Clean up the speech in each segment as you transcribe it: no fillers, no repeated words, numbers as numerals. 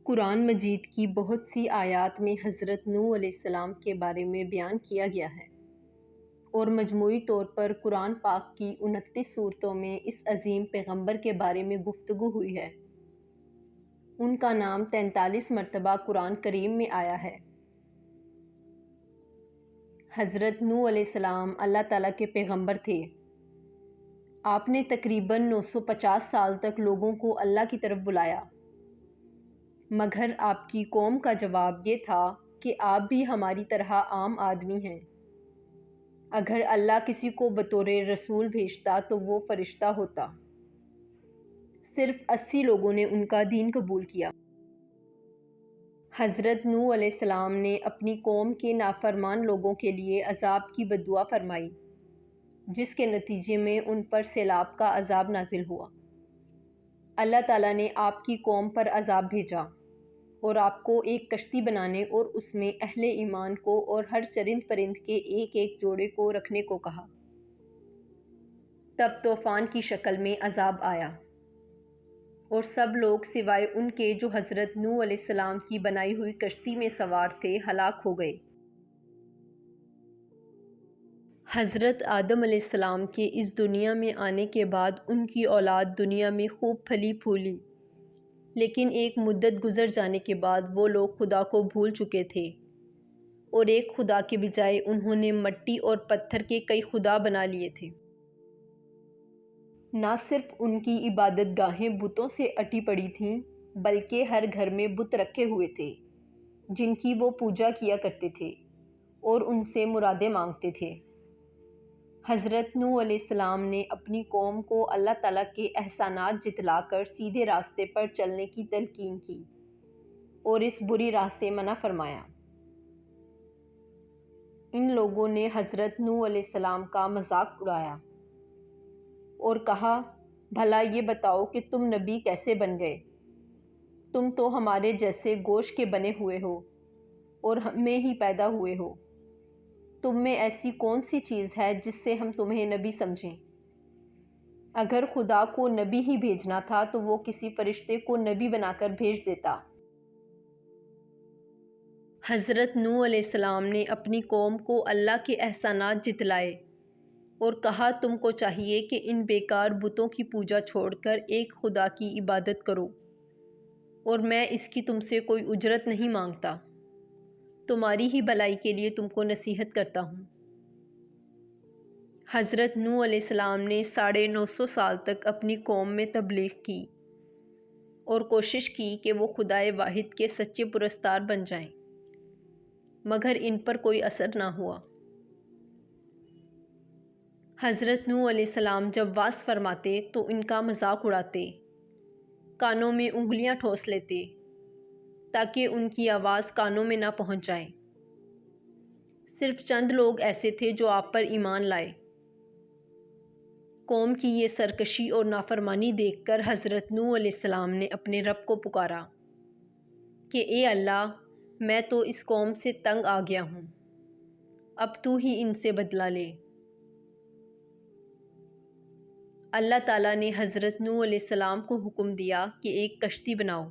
قرآن مجید کی بہت سی آیات میں حضرت نوح علیہ السلام کے بارے میں بیان کیا گیا ہے، اور مجموعی طور پر قرآن پاک کی 29 صورتوں میں اس عظیم پیغمبر کے بارے میں گفتگو ہوئی ہے۔ ان کا نام 43 مرتبہ قرآن کریم میں آیا ہے۔ حضرت نوح علیہ السلام اللہ تعالیٰ کے پیغمبر تھے۔ آپ نے تقریباً 950 سال تک لوگوں کو اللہ کی طرف بلایا، مگر آپ کی قوم کا جواب یہ تھا کہ آپ بھی ہماری طرح عام آدمی ہیں۔ اگر اللہ کسی کو بطور رسول بھیجتا تو وہ فرشتہ ہوتا۔ صرف 80 لوگوں نے ان کا دین قبول کیا۔ حضرت نوح علیہ السلام نے اپنی قوم کے نافرمان لوگوں کے لیے عذاب کی بددعا فرمائی، جس کے نتیجے میں ان پر سیلاب کا عذاب نازل ہوا۔ اللہ تعالیٰ نے آپ کی قوم پر عذاب بھیجا اور آپ کو ایک کشتی بنانے اور اس میں اہل ایمان کو اور ہر چرند پرند کے ایک ایک جوڑے کو رکھنے کو کہا۔ تب طوفان کی شکل میں عذاب آیا اور سب لوگ سوائے ان کے جو حضرت نوح علیہ السلام کی بنائی ہوئی کشتی میں سوار تھے ہلاک ہو گئے۔ حضرت آدم علیہ السلام کے اس دنیا میں آنے کے بعد ان کی اولاد دنیا میں خوب پھلی پھولی، لیکن ایک مدت گزر جانے کے بعد وہ لوگ خدا کو بھول چکے تھے، اور ایک خدا کے بجائے انہوں نے مٹی اور پتھر کے کئی خدا بنا لیے تھے۔ نہ صرف ان کی عبادت گاہیں بتوں سے اٹی پڑی تھیں، بلکہ ہر گھر میں بت رکھے ہوئے تھے جن کی وہ پوجا کیا کرتے تھے اور ان سے مرادیں مانگتے تھے۔ حضرت نوح علیہ السلام نے اپنی قوم کو اللہ تعالیٰ کے احسانات جتلا کر سیدھے راستے پر چلنے کی تلقین کی اور اس بری راہ سے منع فرمایا۔ ان لوگوں نے حضرت نوح علیہ السلام کا مذاق اڑایا اور کہا، بھلا یہ بتاؤ کہ تم نبی کیسے بن گئے؟ تم تو ہمارے جیسے گوشت کے بنے ہوئے ہو اور ہم میں ہی پیدا ہوئے ہو۔ تم میں ایسی کون سی چیز ہے جس سے ہم تمہیں نبی سمجھیں؟ اگر خدا کو نبی ہی بھیجنا تھا تو وہ کسی فرشتے کو نبی بنا کر بھیج دیتا۔ حضرت نوح علیہ السلام نے اپنی قوم کو اللہ کے احسانات جتلائے اور کہا، تم کو چاہیے کہ ان بیکار بتوں کی پوجا چھوڑ کر ایک خدا کی عبادت کرو، اور میں اس کی تم سے کوئی اجرت نہیں مانگتا، تمہاری ہی بھلائی کے لیے تم کو نصیحت کرتا ہوں۔ حضرت نوح علیہ السلام نے 950 سال تک اپنی قوم میں تبلیغ کی اور کوشش کی کہ وہ خدائے واحد کے سچے پرستار بن جائیں، مگر ان پر کوئی اثر نہ ہوا۔ حضرت نوح علیہ السلام جب وعظ فرماتے تو ان کا مذاق اڑاتے، کانوں میں انگلیاں ٹھوس لیتے تاکہ ان کی آواز کانوں میں نہ پہنچ جائے۔ صرف چند لوگ ایسے تھے جو آپ پر ایمان لائے۔ قوم کی یہ سرکشی اور نافرمانی دیکھ کر حضرت نوح علیہ السلام نے اپنے رب کو پکارا کہ اے اللہ، میں تو اس قوم سے تنگ آ گیا ہوں، اب تو ہی ان سے بدلہ لے۔ اللہ تعالیٰ نے حضرت نوح علیہ السلام کو حکم دیا کہ ایک کشتی بناؤ،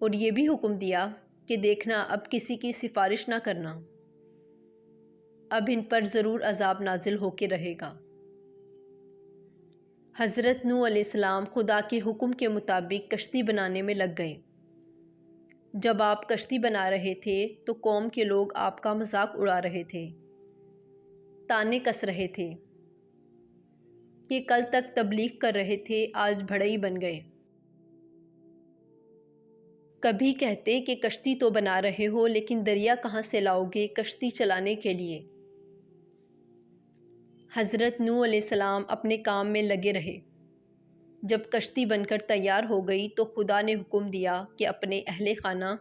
اور یہ بھی حکم دیا کہ دیکھنا اب کسی کی سفارش نہ کرنا، اب ان پر ضرور عذاب نازل ہو کے رہے گا۔ حضرت نوح علیہ السلام خدا کے حکم کے مطابق کشتی بنانے میں لگ گئے۔ جب آپ کشتی بنا رہے تھے تو قوم کے لوگ آپ کا مذاق اڑا رہے تھے، تانے کس رہے تھے کہ کل تک تبلیغ کر رہے تھے، آج بھڑئی بن گئے۔ کبھی کہتے کہ کشتی تو بنا رہے ہو، لیکن دریا کہاں سے لاؤ گے کشتی چلانے کے لیے؟ حضرت نوح علیہ السلام اپنے کام میں لگے رہے۔ جب کشتی بن کر تیار ہو گئی تو خدا نے حکم دیا کہ اپنے اہل خانہ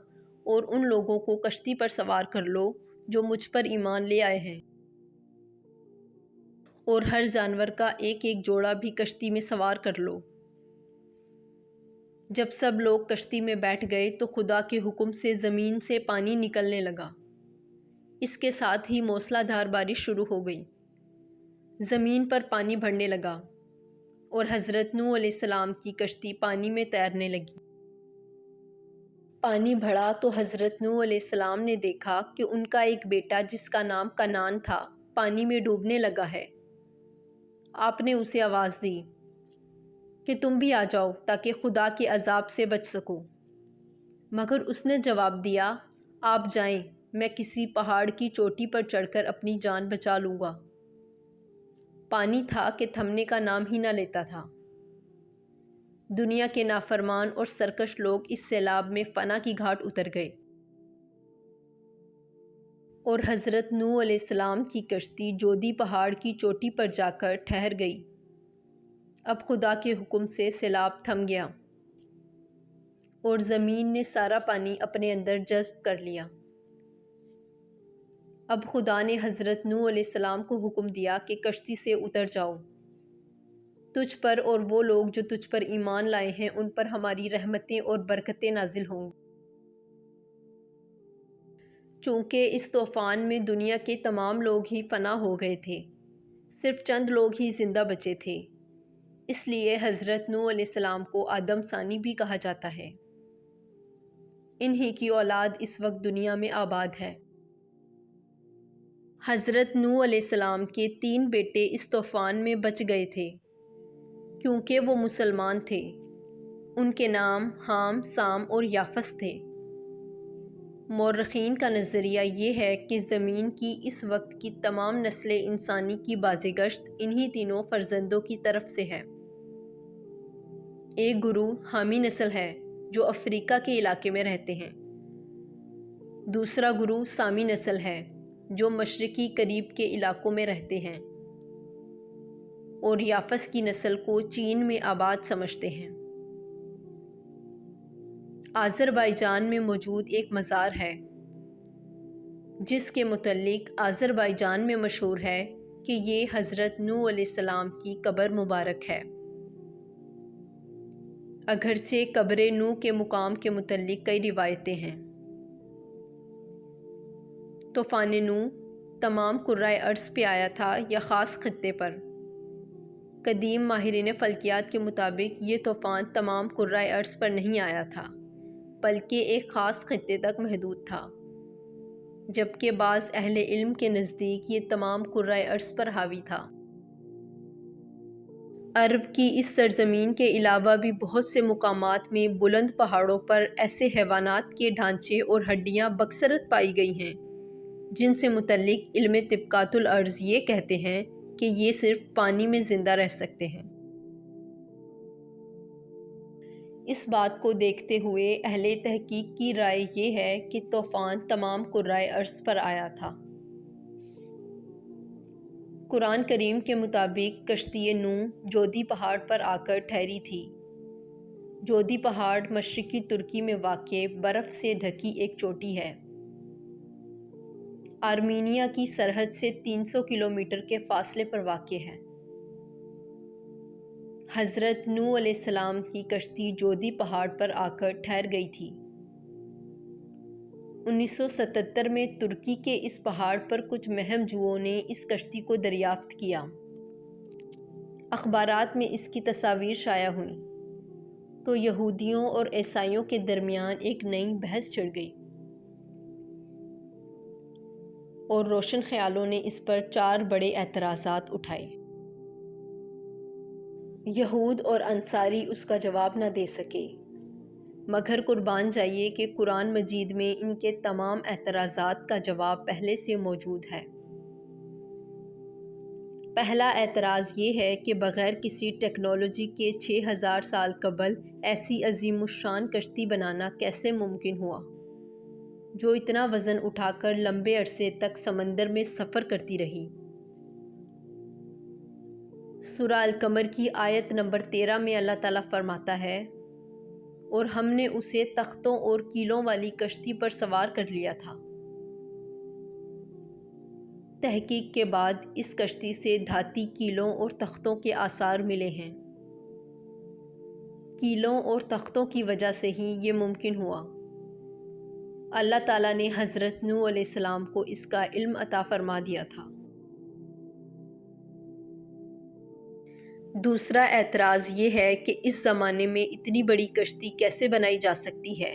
اور ان لوگوں کو کشتی پر سوار کر لو جو مجھ پر ایمان لے آئے ہیں، اور ہر جانور کا ایک ایک جوڑا بھی کشتی میں سوار کر لو۔ جب سب لوگ کشتی میں بیٹھ گئے تو خدا کے حکم سے زمین سے پانی نکلنے لگا۔ اس کے ساتھ ہی موسلا دھار بارش شروع ہو گئی، زمین پر پانی بھرنے لگا اور حضرت نوح علیہ السلام کی کشتی پانی میں تیرنے لگی۔ پانی بڑھا تو حضرت نوح علیہ السلام نے دیکھا کہ ان کا ایک بیٹا جس کا نام کنعان تھا پانی میں ڈوبنے لگا ہے۔ آپ نے اسے آواز دی کہ تم بھی آ جاؤ تاکہ خدا کے عذاب سے بچ سکو، مگر اس نے جواب دیا آپ جائیں، میں کسی پہاڑ کی چوٹی پر چڑھ کر اپنی جان بچا لوں گا۔ پانی تھا کہ تھمنے کا نام ہی نہ لیتا تھا۔ دنیا کے نافرمان اور سرکش لوگ اس سیلاب میں فنا کی گھاٹ اتر گئے اور حضرت نوح علیہ السلام کی کشتی جودی پہاڑ کی چوٹی پر جا کر ٹھہر گئی۔ اب خدا کے حکم سے سیلاب تھم گیا اور زمین نے سارا پانی اپنے اندر جذب کر لیا۔ اب خدا نے حضرت نوح علیہ السلام کو حکم دیا کہ کشتی سے اتر جاؤ، تجھ پر اور وہ لوگ جو تجھ پر ایمان لائے ہیں ان پر ہماری رحمتیں اور برکتیں نازل ہوں گی۔ چونکہ اس طوفان میں دنیا کے تمام لوگ ہی فنا ہو گئے تھے، صرف چند لوگ ہی زندہ بچے تھے، اس لیے حضرت نوح علیہ السلام کو آدم ثانی بھی کہا جاتا ہے۔ انہی کی اولاد اس وقت دنیا میں آباد ہے۔ حضرت نوح علیہ السلام کے 3 بیٹے اس طوفان میں بچ گئے تھے کیونکہ وہ مسلمان تھے۔ ان کے نام حام، سام اور یافس تھے۔ مورخین کا نظریہ یہ ہے کہ زمین کی اس وقت کی تمام نسل انسانی کی بازگشت انہی تینوں فرزندوں کی طرف سے ہے۔ ایک گروہ حامی نسل ہے جو افریقہ کے علاقے میں رہتے ہیں، دوسرا گروہ سامی نسل ہے جو مشرقی کریب کے علاقوں میں رہتے ہیں، اور یافس کی نسل کو چین میں آباد سمجھتے ہیں۔ آذربائیجان میں موجود ایک مزار ہے جس کے متعلق آذربائیجان میں مشہور ہے کہ یہ حضرت نوح علیہ السلام کی قبر مبارک ہے۔ اگرچہ قبر نوح کے مقام کے متعلق کئی روایتیں ہیں۔ طوفان نوح تمام کرۂ ارض پہ آیا تھا یا خاص خطے پر؟ قدیم ماہرین فلکیات کے مطابق یہ طوفان تمام کرۂ ارض پر نہیں آیا تھا بلکہ ایک خاص خطے تک محدود تھا، جبکہ بعض اہل علم کے نزدیک یہ تمام کرۂ ارض پر حاوی تھا۔ عرب کی اس سرزمین کے علاوہ بھی بہت سے مقامات میں بلند پہاڑوں پر ایسے حیوانات کے ڈھانچے اور ہڈیاں بکثرت پائی گئی ہیں جن سے متعلق علم طبقات الارض یہ کہتے ہیں کہ یہ صرف پانی میں زندہ رہ سکتے ہیں۔ اس بات کو دیکھتے ہوئے اہل تحقیق کی رائے یہ ہے کہ طوفان تمام کرۂ ارض پر آیا تھا۔ قرآن کریم کے مطابق کشتی نوح جودی پہاڑ پر آ کر ٹھہری تھی۔ جودی پہاڑ مشرقی ترکی میں واقع برف سے ڈھکی ایک چوٹی ہے۔ آرمینیا کی سرحد سے 300 کلومیٹر کے فاصلے پر واقع ہے۔ حضرت نوح علیہ السلام کی کشتی جودی پہاڑ پر آ کر ٹھہر گئی تھی۔ 1977 میں ترکی کے اس پہاڑ پر کچھ مہم جوؤں نے اس کشتی کو دریافت کیا۔ اخبارات میں اس کی تصاویر شائع ہوئیں تو یہودیوں اور عیسائیوں کے درمیان ایک نئی بحث چھڑ گئی اور روشن خیالوں نے اس پر 4 بڑے اعتراضات اٹھائے۔ یہود اور انصاری اس کا جواب نہ دے سکے، مگر قربان جائیے کہ قرآن مجید میں ان کے تمام اعتراضات کا جواب پہلے سے موجود ہے۔ پہلا اعتراض یہ ہے کہ بغیر کسی ٹیکنالوجی کے 6000 سال قبل ایسی عظیم الشان کشتی بنانا کیسے ممکن ہوا جو اتنا وزن اٹھا کر لمبے عرصے تک سمندر میں سفر کرتی رہی۔ سورہ القمر کی آیت نمبر 13 میں اللہ تعالیٰ فرماتا ہے، اور ہم نے اسے تختوں اور کیلوں والی کشتی پر سوار کر لیا تھا۔ تحقیق کے بعد اس کشتی سے دھاتی کیلوں اور تختوں کے آثار ملے ہیں۔ کیلوں اور تختوں کی وجہ سے ہی یہ ممکن ہوا۔ اللہ تعالیٰ نے حضرت نوح علیہ السلام کو اس کا علم عطا فرما دیا تھا۔ دوسرا اعتراض یہ ہے کہ اس زمانے میں اتنی بڑی کشتی کیسے بنائی جا سکتی ہے